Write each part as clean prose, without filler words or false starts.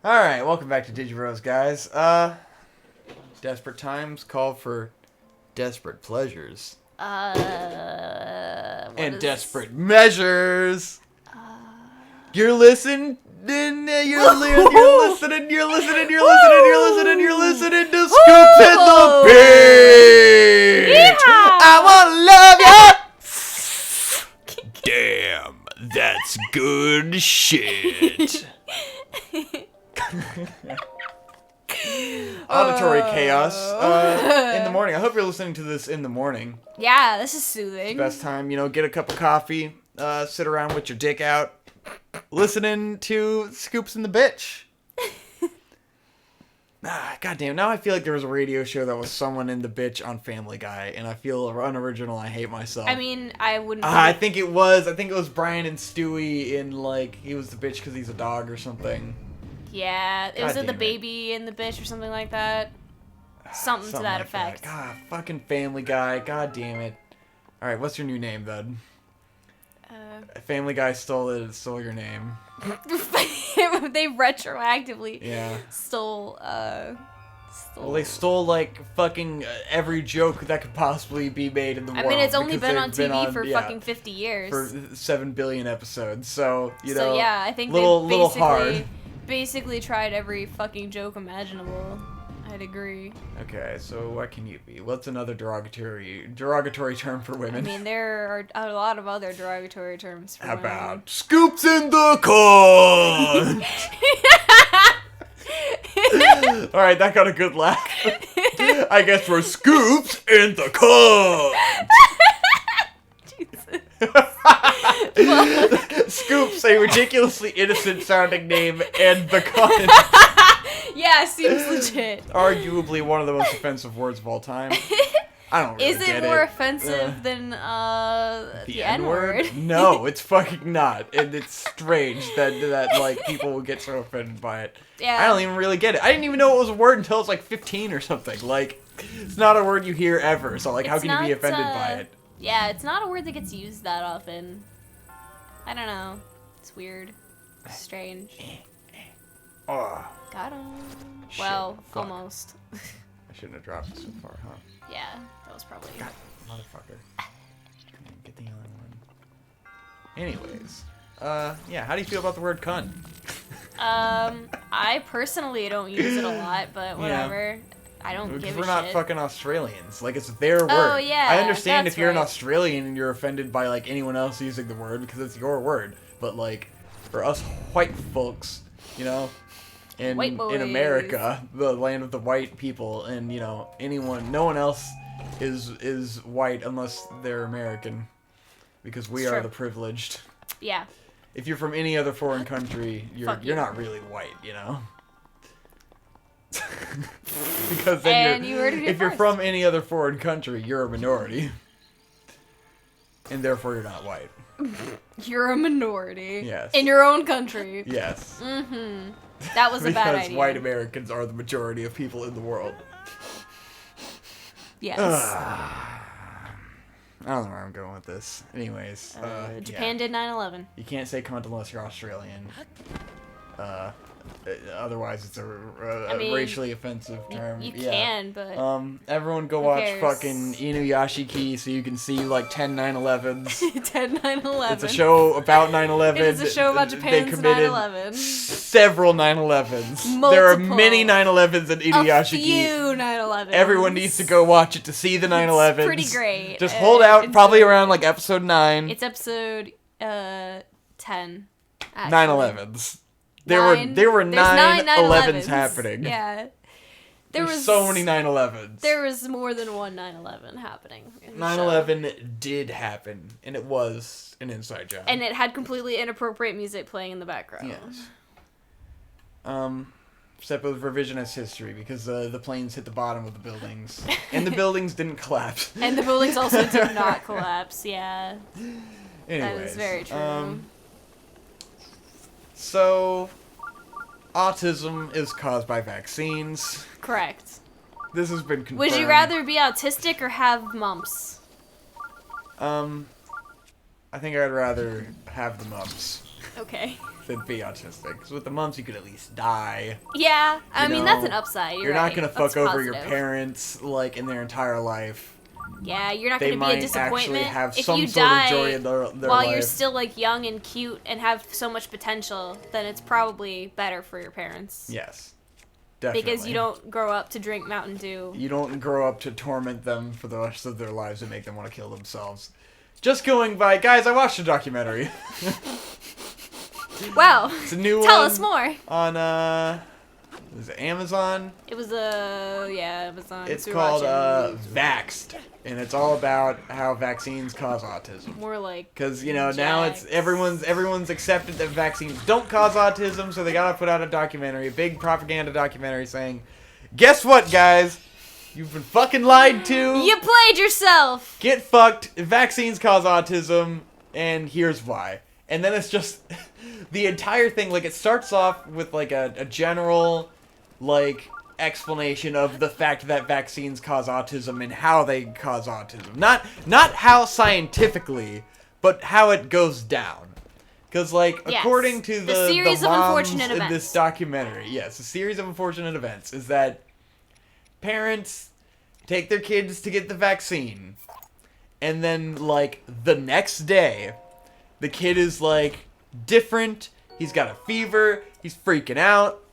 Alright, welcome back to Digibros, guys. Desperate times call for desperate pleasures. And desperate measures. You're listening, you're listening to Scoops in the Beach! I wanna love you! Damn, that's good shit. Auditory chaos in the morning. I hope you're listening to this in the morning. Yeah, this is soothing. Best time, get a cup of coffee, sit around with your dick out, listening to Scoops in the Bitch. Goddamn, now I feel like there was a radio show that was someone in the bitch on Family Guy, and I feel unoriginal. I hate myself. I mean, I wouldn't. I think it was Brian and Stewie in he was the bitch because he's a dog or something. Yeah, it was the baby and the bitch or something like that. Something to that effect. God, fucking Family Guy. God damn it. All right, what's your new name, then? Family Guy stole your name. They retroactively stole. Well, they stole fucking every joke that could possibly be made in the world. I mean, it's only been on TV for fucking 50 years. For 7 billion episodes, so So yeah, I think little hard. Basically tried every fucking joke imaginable. I'd agree. Okay, so what can you be? What's another derogatory term for women? I mean, there are a lot of other derogatory terms for women. How about Scoops in the cunt? Alright, that got a good laugh. I guess we're Scoops in the cunt. Scoops, a ridiculously innocent sounding name, and the cunt. Yeah, seems legit. Arguably one of the most offensive words of all time. I don't really get it. Is it more offensive than the N-word? No, it's fucking not. And it's strange that people will get so offended by it. Yeah. I don't even really get it. I didn't even know it was a word until I was 15 or something. It's not a word you hear ever, so how can you be offended by it? Yeah, it's not a word that gets used that often. I don't know. It's weird. Strange. Oh. Got him. Shit, well, fuck. almost. I shouldn't have dropped it so far, huh? Yeah, that was probably... God, motherfucker. Get the other one. Anyways. Yeah, how do you feel about the word cunt? I personally don't use it a lot, but whatever. Yeah. I don't give a shit. We're not fucking Australians. It's their word. Oh, yeah. I understand if you're an Australian and you're offended by, anyone else using the word because it's your word. But, for us white folks, in America, the land of the white people, and, no one else is white unless they're American. Because we are the privileged. Yeah. If you're from any other foreign country, you're not really white, Because then if you're from any other foreign country, you're a minority. And therefore you're not white. You're a minority. Yes. In your own country. Yes. Mm-hmm. That was a bad idea. Because white Americans are the majority of people in the world. Yes. I don't know where I'm going with this. Anyways. Japan did 9/11. You can't say cunt unless you're Australian. Otherwise, it's a racially offensive term. You can, but... everyone go watch fucking Inuyashiki so you can see, 10 9/11s. 10 9/11. It's a show about 9/11. It's a show about Japan's 9/11. Several 9/11s. There are many 9/11s in Inuyashiki. A few 9/11s. Everyone needs to go watch it to see the 9/11s. It's pretty great. Just hold out, probably around, episode 9. It's episode, 10. 9/11s. There were 9/11s happening. Yeah. There's so many 9/11s. There was more than one 9/11 happening. 9/11 did happen, and it was an inside job. And it had completely inappropriate music playing in the background. Yes. Except with revisionist history, because the planes hit the bottom of the buildings. And the buildings didn't collapse. And the buildings also did not collapse, yeah. Anyways, that is very true. So, autism is caused by vaccines. Correct. This has been confirmed. Would you rather be autistic or have mumps? I think I'd rather have the mumps. Okay. than be autistic. Because with the mums, you could at least die. Yeah, I mean, know, that's an upside. You're not right. gonna That's fuck over your positive. parents, like, in their entire life. Yeah, you're not They going to be a might actually disappointment have if some you sort of die joy in their while life. you're still like young and cute and have so much potential. Then it's probably better for your parents. Yes, definitely. Because you don't grow up to drink Mountain Dew. You don't grow up to torment them for the rest of their lives and make them want to kill themselves. Just going by, guys, I watched a documentary. Wow. It's a new Tell one us more. on is it Amazon? It was Amazon. It's We were called watching Vaxxed, and it's all about how vaccines cause autism. more like Because now it's Jax. everyone's accepted that vaccines don't cause autism, so they gotta put out a documentary, a big propaganda documentary saying, guess what, guys? You've been fucking lied to. You played yourself. Get fucked. Vaccines cause autism, and here's why. And then it's just the entire thing. Like, it starts off with like a general like explanation of the fact that vaccines cause autism and how they cause autism. Not how scientifically, but how it goes down. Because, like, Yes. according to The series the of moms unfortunate in events. this documentary, yes, a series of unfortunate events is that parents take their kids to get the vaccine, and then, like, the next day, the kid is, like, different, he's got a fever, he's freaking out,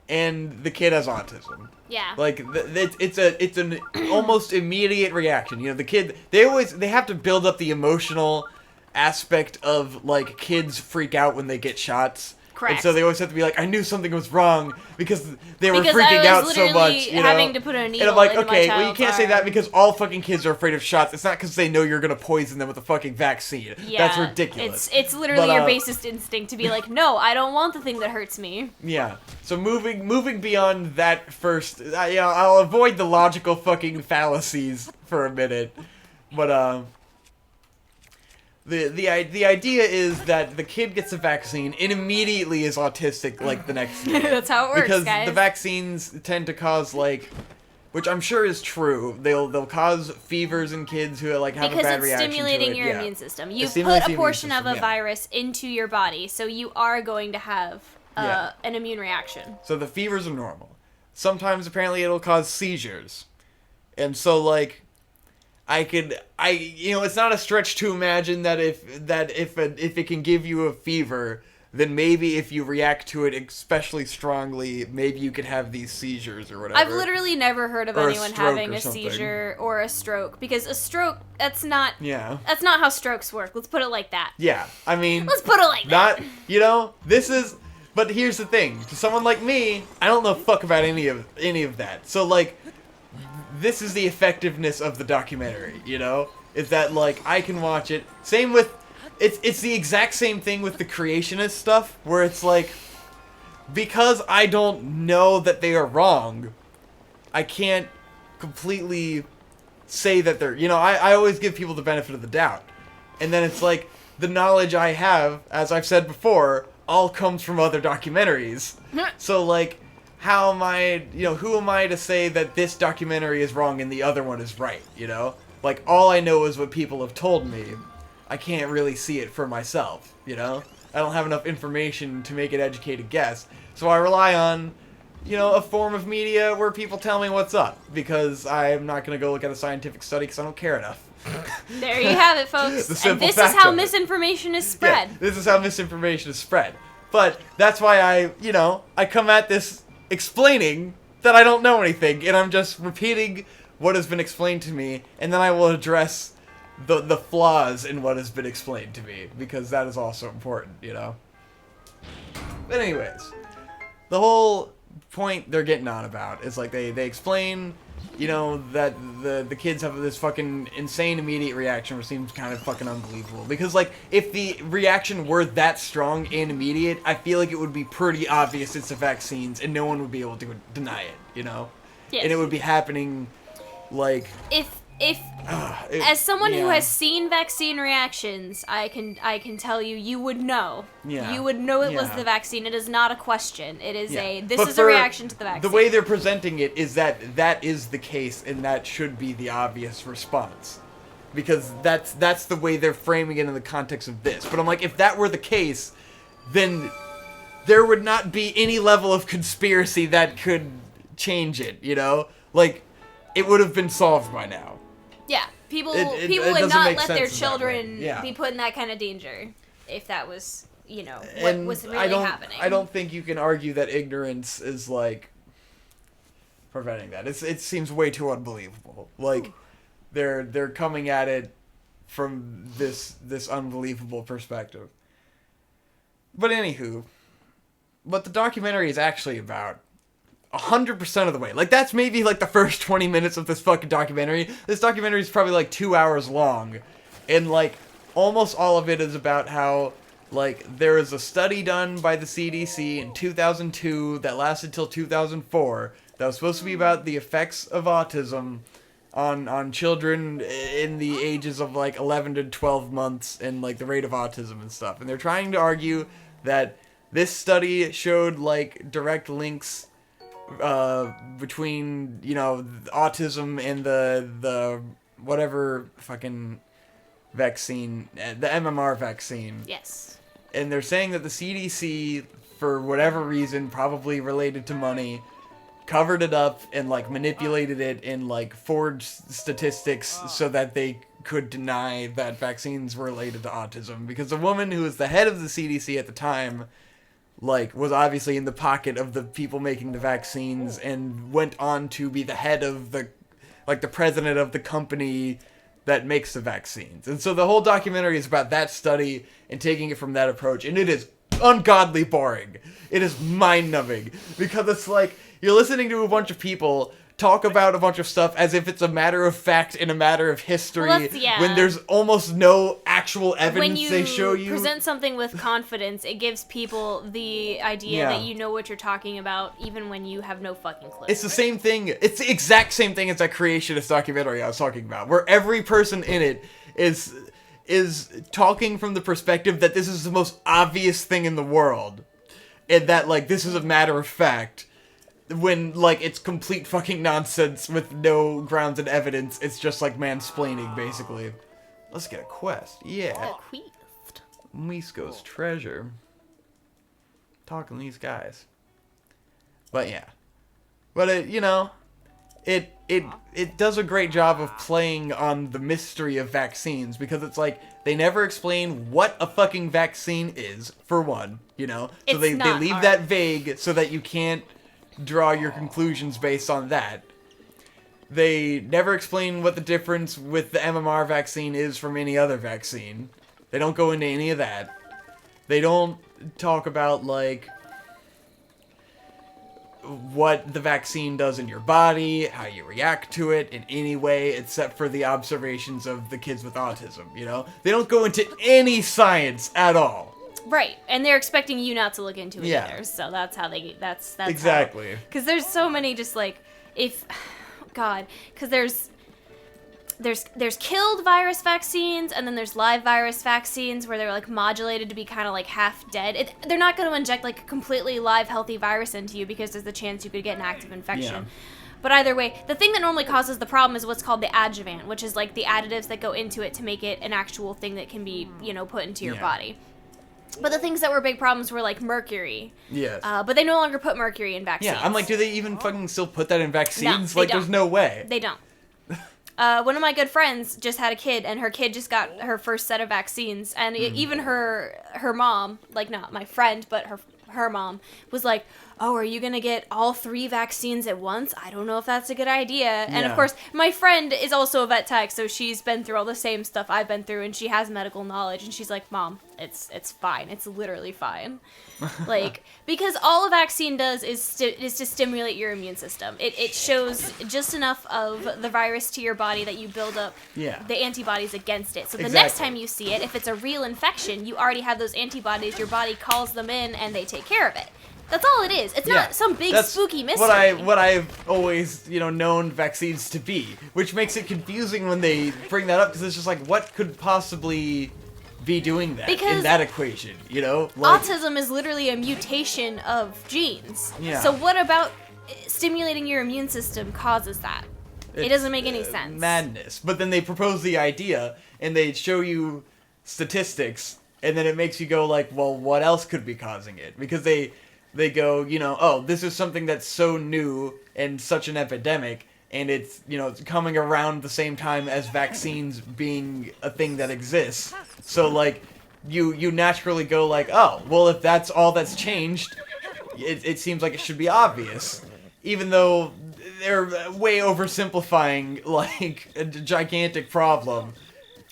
and the kid has autism. Yeah. Like, it's an almost immediate reaction. You know, the kid, they have to build up the emotional aspect of, like, kids freak out when they get shots. Correct. And so they always have to be like, I knew something was wrong because they were Because freaking I was out so literally much. You know? having to put a needle and I'm like, into my okay, well, you child's can't say that arm. because all fucking kids are afraid of shots. It's not because they know you're gonna poison them with a fucking vaccine. Yeah, That's ridiculous. It's literally But, your basest instinct to be like, no, I don't want the thing that hurts me. Yeah. So moving beyond that first, I'll avoid the logical fucking fallacies for a minute, but the idea is that the kid gets a vaccine and immediately is autistic like the next day. That's how it works, because guys. the vaccines tend to cause like, which I'm sure is true. They'll cause fevers in kids who like have Because a bad it's reaction stimulating to it. your Yeah. immune system. It You stimulates put the a immune portion system, of a yeah. virus into your body, so you are going to have Yeah. an immune reaction. So the fevers are normal. Sometimes apparently it'll cause seizures. And so like it's not a stretch to imagine that if it can give you a fever, then maybe if you react to it especially strongly, maybe you could have these seizures or whatever. I've literally never heard of Or a anyone stroke having or a something. seizure or a stroke, because a stroke, that's not Yeah. how strokes work. Let's put it like that. Yeah. I mean, Let's put it like that. but here's the thing. To someone like me, I don't know fuck about any of that. So like, this is the effectiveness of the documentary, you know? Is that like I can watch it. Same with it's the exact same thing with the creationist stuff, where it's like, because I don't know that they are wrong, I can't completely say that they're, I always give people the benefit of the doubt. And then it's like, the knowledge I have, as I've said before, all comes from other documentaries. So like, how am I, who am I to say that this documentary is wrong and the other one is right, Like, all I know is what people have told me. I can't really see it for myself, I don't have enough information to make an educated guess. So I rely on, a form of media where people tell me what's up, because I'm not going to go look at a scientific study because I don't care enough. There you have it, folks. The And simple this is fact how of it. misinformation is spread. Yeah, this is how misinformation is spread. But that's why I come at this explaining that I don't know anything, and I'm just repeating what has been explained to me, and then I will address the flaws in what has been explained to me, because that is also important, But anyways, the whole point they're getting on about is like they explain, that the kids have this fucking insane immediate reaction, which seems kind of fucking unbelievable. Because like, if the reaction were that strong and immediate, I feel like it would be pretty obvious it's the vaccines, and no one would be able to deny it, Yes. And it would be happening, like, If as someone who has seen vaccine reactions, I can tell you would know. Yeah. You would know it was Yeah. the vaccine. It is not a question. It is this But is a for reaction to the vaccine. The way they're presenting it is that is the case, and that should be the obvious response. Because that's the way they're framing it in the context of this. But I'm like, if that were the case, then there would not be any level of conspiracy that could change it, you know? Like, it would have been solved by now. Yeah, people It would doesn't not make let their sense in that children way. Yeah. be put in that kind of danger if that was, you know, what And was really happening. I don't think you can argue that ignorance is, like, preventing that. It seems way too unbelievable. Like, they're coming at it from this unbelievable perspective. But anywho, what the documentary is actually about, 100% of the way, like, that's maybe, like, the first 20 minutes of this fucking documentary. This documentary is probably, like, 2 hours long. And, like, almost all of it is about how, like, there was a study done by the CDC in 2002 that lasted till 2004 that was supposed to be about the effects of autism on children in the ages of, like, 11 to 12 months and, like, the rate of autism and stuff. And they're trying to argue that this study showed, like, direct links between, you know, autism and the whatever fucking vaccine, the MMR vaccine. Yes. And they're saying that the CDC, for whatever reason, probably related to money, covered it up and, like, manipulated it and, like, forged statistics so that they could deny that vaccines were related to autism. Because the woman who was the head of the CDC at the time, like, was obviously in the pocket of the people making the vaccines and went on to be the head of the, like, the president of the company that makes the vaccines. And so the whole documentary is about that study and taking it from that approach. And it is ungodly boring. It is mind-numbing. Because it's like, you're listening to a bunch of people talk about a bunch of stuff as if it's a matter of fact and a matter of history, when there's almost no actual evidence they show you. When you present something with confidence, it gives people the idea that you know what you're talking about, even when you have no fucking clue. It's the same thing. It's the exact same thing as that creationist documentary I was talking about, where every person in it is talking from the perspective that this is the most obvious thing in the world, and that, like, this is a matter of fact. When, like, it's complete fucking nonsense with no grounds and evidence. It's just, like, mansplaining, basically. Let's get a quest. Yeah. A quest. Misko's treasure. Talking to these guys. But, yeah. But, it does a great job of playing on the mystery of vaccines, because it's like, they never explain what a fucking vaccine is, for one, you know? So they leave that vague so that you can't draw your conclusions based on that. They never explain what the difference with the MMR vaccine is from any other vaccine. They don't go into any of that. They don't talk about, like, what the vaccine does in your body, how you react to it in any way, except for the observations of the kids with autism, you know? They don't go into any science at all. Right, and they're expecting you not to look into it either, so that's how they, that's exactly. Because there's so many just, like, because there's killed virus vaccines, and then there's live virus vaccines where they're, like, modulated to be kind of, like, half dead. They're not going to inject, like, a completely live, healthy virus into you because there's the chance you could get an active infection. Yeah. But either way, the thing that normally causes the problem is what's called the adjuvant, which is, like, the additives that go into it to make it an actual thing that can be, you know, put into your body. But the things that were big problems were, like, mercury. Yes. But they no longer put mercury in vaccines. Yeah, I'm like, do they even fucking still put that in vaccines? No, like, there's no way. They don't. One of my good friends just had a kid, and her kid just got her first set of vaccines. And even her mom, like, not my friend, but her mom, was like, oh, are you going to get all 3 vaccines at once? I don't know if that's a good idea. And, of course, my friend is also a vet tech, so she's been through all the same stuff I've been through, and she has medical knowledge. And she's like, Mom, it's fine. It's literally fine. Like, because all a vaccine does is to stimulate your immune system. It shows just enough of the virus to your body that you build up the antibodies against it. So the next time you see it, if it's a real infection, you already have those antibodies. Your body calls them in, and they take care of it. That's all it is. It's not some big spooky mystery. What I've always, known vaccines to be, which makes it confusing when they bring that up, because it's just like, what could possibly be doing that in that equation, you know? Like, autism is literally a mutation of genes. Yeah. So what about stimulating your immune system causes that? It doesn't make any sense. Madness. But then they propose the idea, and they show you statistics And then it makes you go like, well, what else could be causing it? Because they go, oh, this is something that's so new and such an epidemic, and it's, it's coming around the same time as vaccines being a thing that exists. So, like, you naturally go like, oh, well, if that's all that's changed, it seems like it should be obvious. Even though they're way oversimplifying, like, a gigantic problem.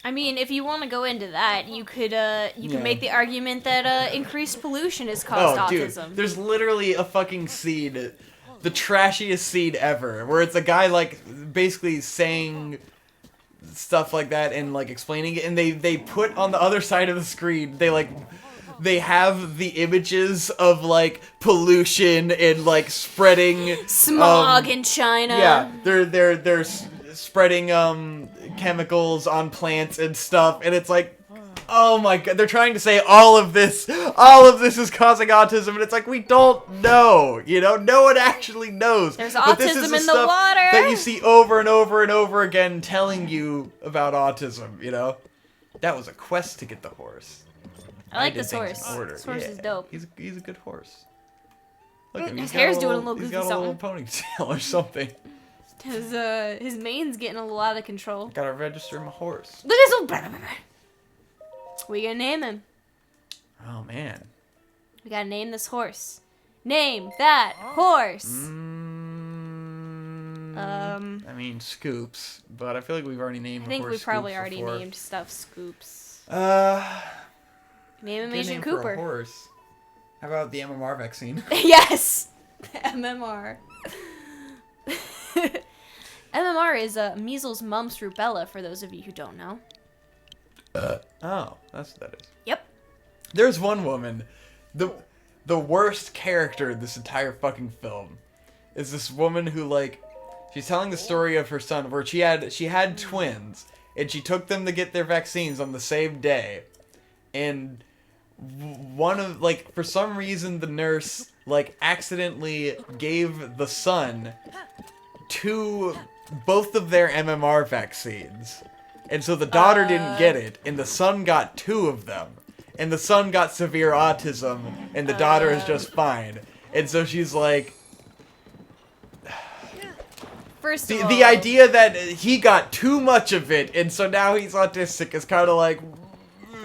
I mean, if you want to go into that, you could make the argument that increased pollution has caused autism. Dude, there's literally a fucking scene, the trashiest scene ever, where it's a guy, like, basically saying stuff like that and, like, explaining it, and they put on the other side of the screen, they have the images of, like, pollution and, like, spreading smog in China. Yeah, they're spreading chemicals on plants and stuff, and it's like, oh my god, they're trying to say all of this is causing autism, and it's like, we don't know, no one actually knows. There's but this is autism the in the stuff water that you see over and over and over again telling you about autism. That was a quest to get the horse. I like did this things horse. in order. This horse is dope. He's a good horse. Look at him, His he's got hair's doing a little he's goofy got a little ponytail or something. His mane's getting a little out of control. Gotta register my horse. Look at this. We gonna name him. Oh man. We gotta name this horse. Name that horse. I mean, Scoops, but I feel like we've already named. I think horse we probably Scoops already before. named stuff Scoops. Name him Good Agent name for Cooper. a horse. How about the MMR vaccine? Yes! MMR. MMR is measles, mumps, rubella, for those of you who don't know. Oh, that's what that is. Yep. There's one woman, the worst character in this entire fucking film is this woman who, like, she's telling the story of her son where she had twins and she took them to get their vaccines on the same day, and one of, like, for some reason the nurse, like, accidentally gave the son both of their MMR vaccines. And so the daughter didn't get it, and the son got 2 of them. And the son got severe autism, and the daughter is just fine. And so she's like... First of all... The idea that he got too much of it, and so now he's autistic is kind of like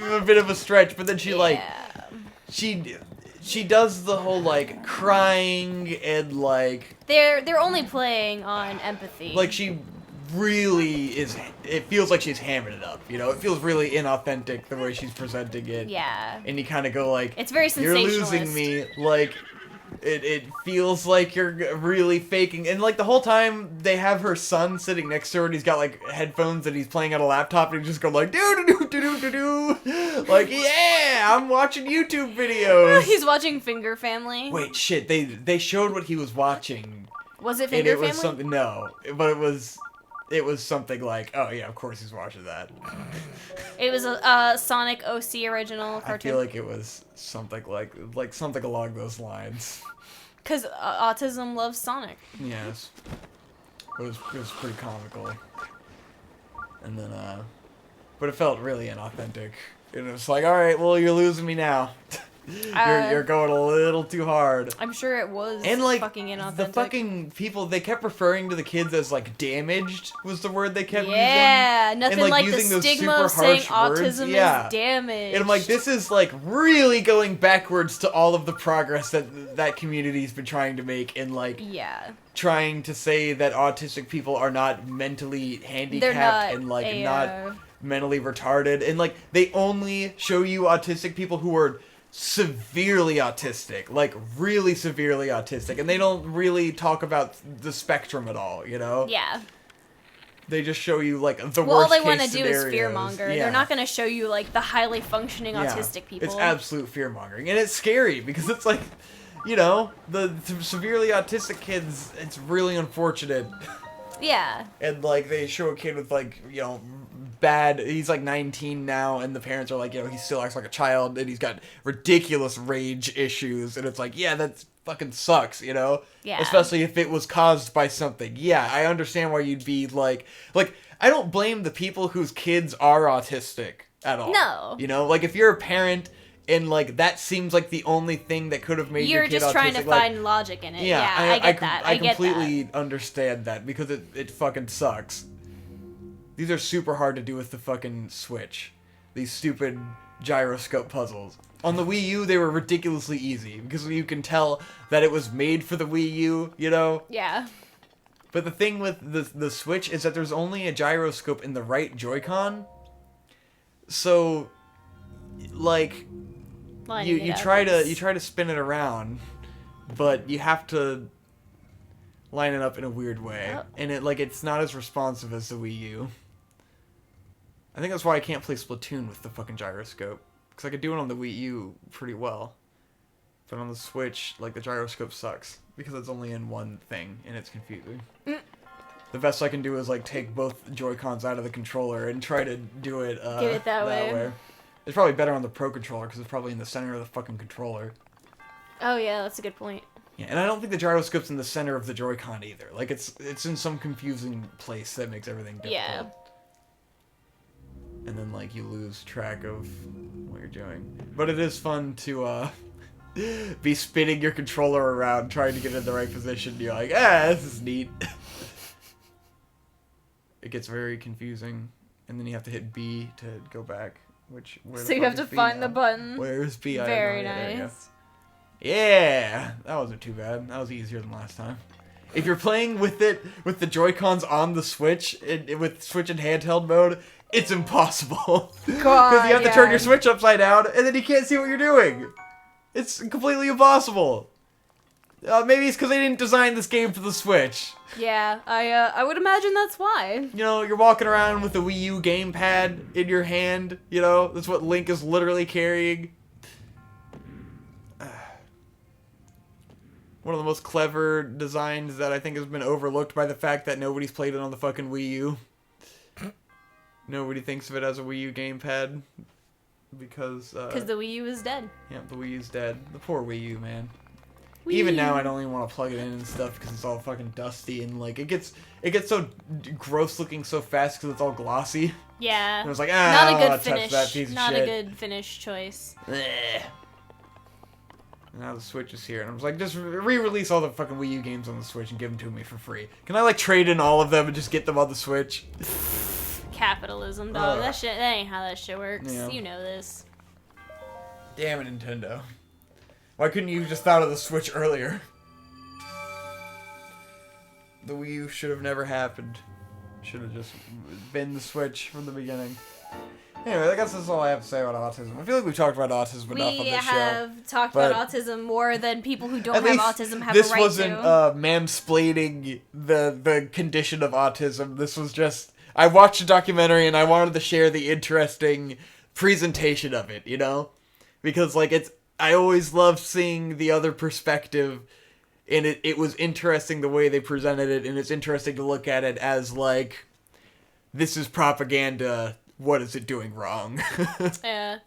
a bit of a stretch. But then she, like... She does the whole, like, crying and, like... They're only playing on empathy. Like, she really is... It feels like she's hamming it up, It feels really inauthentic the way she's presenting it. Yeah. And you kind of go, like... It's very sensationalist. You're losing me. Like, it feels like you're really faking... And, like, the whole time, they have her son sitting next to her, and he's got, like, headphones, and he's playing on a laptop, and he's just going, like, do-do-do-do-do-do-do. Like, yeah, I'm watching YouTube videos. He's watching Finger Family. Wait, shit, they showed what he was watching. Was it Finger Family? And it was something... No, but it was something like, oh yeah, of course he's watching that. It was a Sonic OC original cartoon. I feel like it was something like something along those lines. Because autism loves Sonic. Yes. It was pretty comical. And then, but it felt really inauthentic. And it was like, alright, well, you're losing me now. You're going a little too hard. I'm sure it was and, like, fucking inauthentic. the fucking people, they kept referring to the kids as, like, damaged was the word they kept using. Yeah, nothing and, like using the those stigma super of saying harsh words. autism Yeah. is damaged. And I'm like, this is, like, really going backwards to all of the progress that community's been trying to make in, like, yeah, trying to say that autistic people are not mentally handicapped and, like, not mentally retarded. And, like, they only show you autistic people who are severely autistic, like really severely autistic, and they don't really talk about the spectrum at all, Yeah. They just show you, like, the Well, worst all they want to do is fearmonger. Yeah. They're not going to show you, like, the highly functioning autistic people. It's absolute fearmongering, and it's scary because it's like, the severely autistic kids, it's really unfortunate. Yeah. And, like, they show a kid with, like, bad, he's like 19 now, and the parents are like, he still acts like a child, and he's got ridiculous rage issues, and it's like, yeah, that fucking sucks, Yeah. Especially if it was caused by something. Yeah, I understand why you'd be like, I don't blame the people whose kids are autistic. at all. No. You know, like if you're a parent and like that seems like the only thing that could have made your kid You're just trying to autistic, like, find logic in it. yeah, I get that. I I get completely that. understand that because it fucking sucks. These are super hard to do with the fucking Switch. These stupid gyroscope puzzles. On the Wii U, they were ridiculously easy because you can tell that it was made for the Wii U, you know? Yeah. But the thing with the Switch is that there's only a gyroscope in the right Joy-Con. So, like, you try to spin it around, but you have to line it up in a weird way, and it's not as responsive as the Wii U. I think that's why I can't play Splatoon with the fucking gyroscope, because I could do it on the Wii U pretty well, but on the Switch, like, the gyroscope sucks because it's only in one thing and it's confusing. The best I can do is like take both Joy-Cons out of the controller and try to do it Get it that way. It's probably better on the Pro Controller because it's probably in the center of the fucking controller. Oh yeah, that's a good point. Yeah, and I don't think the gyroscope's in the center of the Joy-Con either. Like it's in some confusing place that makes everything difficult. Yeah. And then like you lose track of what you're doing. But it is fun to be spinning your controller around trying to get in the right position. You're like, this is neat. It gets very confusing, and then you have to hit B to go back. So you have to find the button. Where's B? Very nice. Yeah, that wasn't too bad. That was easier than last time. If you're playing with it with the Joy-Cons on the Switch, with Switch in handheld mode, it's impossible. Because you have to turn your Switch upside down, and then you can't see what you're doing. It's completely impossible. Maybe it's because they didn't design this game for the Switch. Yeah, I would imagine that's why. You know, you're walking around with the Wii U gamepad in your hand. You know, that's what Link is literally carrying. One of the most clever designs that I think has been overlooked by the fact that nobody's played it on the fucking Wii U. Nobody thinks of it as a Wii U gamepad. Because the Wii U is dead. Yeah, the Wii U's dead. The poor Wii U, man. Wii Even U. now, I don't even want to plug it in and stuff because it's all fucking dusty and like it gets so gross looking so fast because it's all glossy. Yeah. And I was like, not a good touch finish. that piece of Not shit. a good finish choice. Blech. Now the Switch is here, and I was like, just re-release all the fucking Wii U games on the Switch and give them to me for free. Can I like trade in all of them and just get them on the Switch? Capitalism, dog. That ain't how that shit works. Yeah. You know this. Damn it, Nintendo. Why couldn't you have just thought of the Switch earlier? The Wii U should have never happened. Should have just been the Switch from the beginning. Anyway, I guess that's all I have to say about autism. I feel like we've talked about autism enough on this show. We have talked about autism more than people who don't have autism have a right to. This wasn't mansplaining the condition of autism. This was just... I watched a documentary and I wanted to share the interesting presentation of it, you know? Because, like, I always loved seeing the other perspective, and it was interesting the way they presented it, and it's interesting to look at it as, like, this is propaganda, what is it doing wrong? Yeah.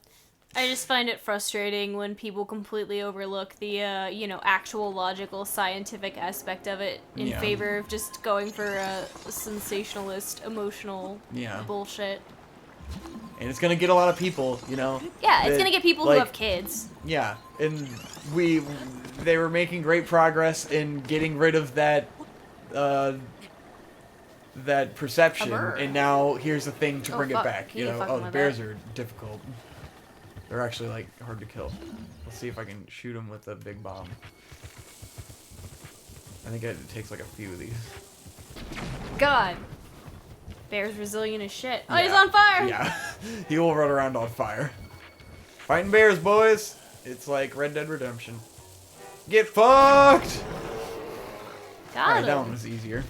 I just find it frustrating when people completely overlook the, actual logical scientific aspect of it in favor of just going for a sensationalist, emotional bullshit. And it's gonna get a lot of people, you know? Yeah, it's gonna get people who have kids. Yeah, and they were making great progress in getting rid of that perception, and now here's the thing to bring it back, you know? Oh, the bears are difficult. They're actually, like, hard to kill. Let's see if I can shoot them with a big bomb. I think it takes, like, a few of these. God. Bear's resilient as shit. Oh, he's on fire! Yeah. He will run around on fire. Fighting bears, boys! It's like Red Dead Redemption. Get fucked! Alright, that one was easier.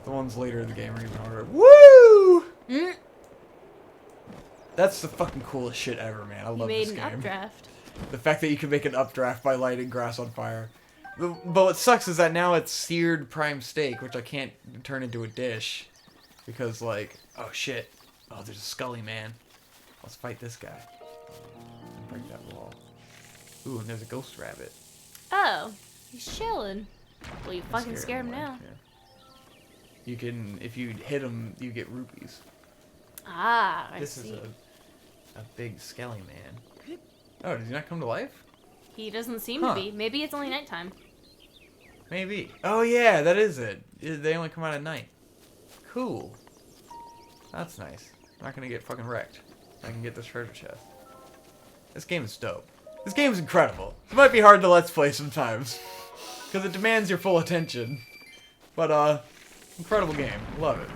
The ones later in the game are even harder. Woo! Mm. That's the fucking coolest shit ever, man. I love this game. You made an updraft. The fact that you can make an updraft by lighting grass on fire. But what sucks is that now it's seared prime steak, which I can't turn into a dish. Because, like, oh shit. Oh, there's a Scully, man. Let's fight this guy. Break that wall. Ooh, and there's a ghost rabbit. Oh, he's chilling. Well, you fucking scared him now. Yeah. You can, if you hit him, you get rupees. Ah, I see. A big skelly man. Oh, did he not come to life? He doesn't seem to be. Maybe it's only nighttime. Maybe. Oh yeah, that is it. They only come out at night. Cool. That's nice. I'm not gonna get fucking wrecked. I can get this treasure chest. This game is dope. This game is incredible. It might be hard to let's play sometimes. Because it demands your full attention. But, incredible game. Love it.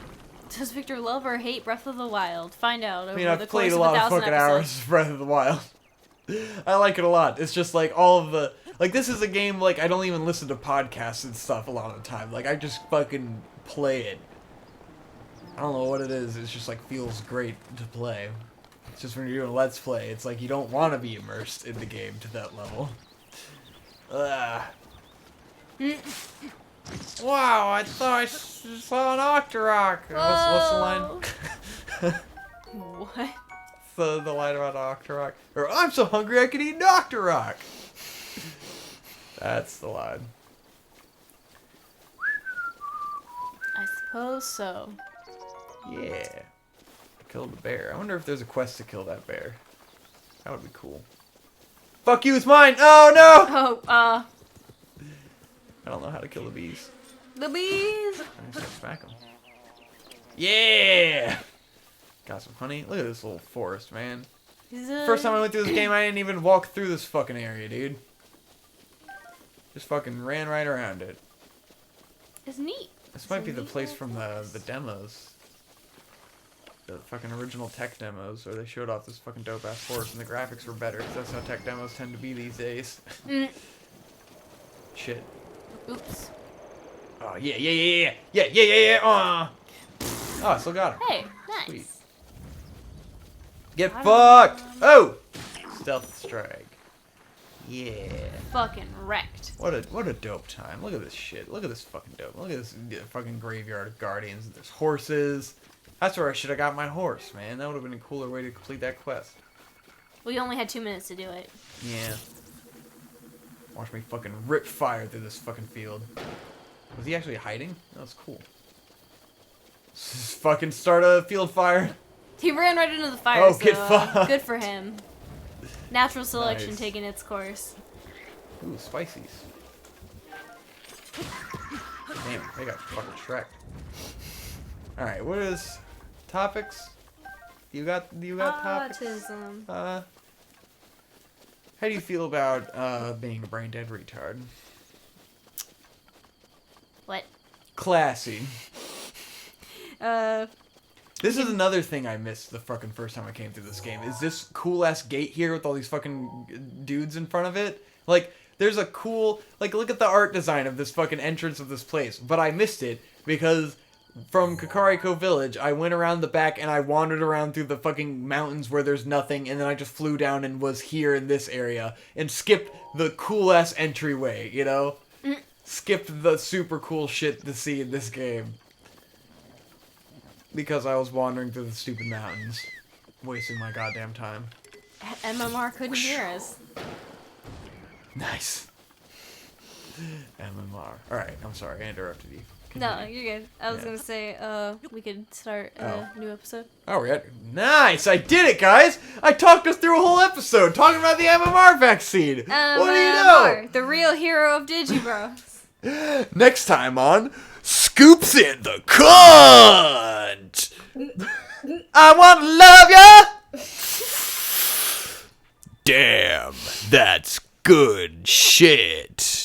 Does Victor love or hate Breath of the Wild? Find out over I've the played course a of lot of 1,000 fucking episodes. hours of Breath of the Wild. I like it a lot. It's just like all of the... Like, this is a game, like, I don't even listen to podcasts and stuff a lot of the time. Like, I just fucking play it. I don't know what it is. It's just, like, feels great to play. It's just when you're doing Let's Play, it's like you don't want to be immersed in the game to that level. Ugh. Wow, I thought I saw an Octorok. What's the line? What? The line about Octorok. Or, I'm so hungry I could eat an Octorok. That's the line. I suppose so. Yeah. Killed the bear. I wonder if there's a quest to kill that bear. That would be cool. Fuck you, it's mine! Oh no! Oh, I don't know how to kill the bees. the bees! I just gotta smack them. Yeah! Got some honey. Look at this little forest, man. First time I went through this game, I didn't even walk through this fucking area, dude. Just fucking ran right around it. It's neat. This might be the place from the demos. The fucking original tech demos, where they showed off this fucking dope-ass forest and the graphics were better, because that's how tech demos tend to be these days. Shit. Oops. Oh, yeah. Oh, I still got her. Hey, nice. Sweet. Get fucked! Oh! Stealth strike. Yeah. Fucking wrecked. What a dope time. Look at this shit. Look at this fucking dope. Look at this fucking graveyard of guardians. There's horses. That's where I should have got my horse, man. That would have been a cooler way to complete that quest. We only had 2 minutes to do it. Yeah. Watch me fucking rip fire through this fucking field. Was he actually hiding? That was cool. Just fucking start a field fire. He ran right into the fire, Oh, so get fucked. good for him. Natural selection Nice. taking its course. Ooh, spices. Damn, they got fucking Shrek. Alright, what is topics? You got topics? Autism. How do you feel about being a brain dead retard? What? Classy. Uh, This is another thing I missed the fucking first time I came through this game. Is this cool ass gate here with all these fucking dudes in front of it? Like, there's a cool, like, look at the art design of this fucking entrance of this place. But I missed it because from Kakariko Village, I went around the back and I wandered around through the fucking mountains where there's nothing, and then I just flew down and was here in this area and skipped the cool ass entryway, you know? Skipped the super cool shit to see in this game. Because I was wandering through the stupid mountains. Wasting my goddamn time. MMR couldn't hear us. Nice. MMR. Alright, I'm sorry, I interrupted you. No, Continue. you're good. I was Yeah. gonna say, we could start a new episode. Oh, we're at... Nice! I did it, guys! I talked us through a whole episode talking about the MMR vaccine! What do you know? The real hero of Digibros. Next time on Scoops in the Cunt! I want to love ya! Damn, that's good shit.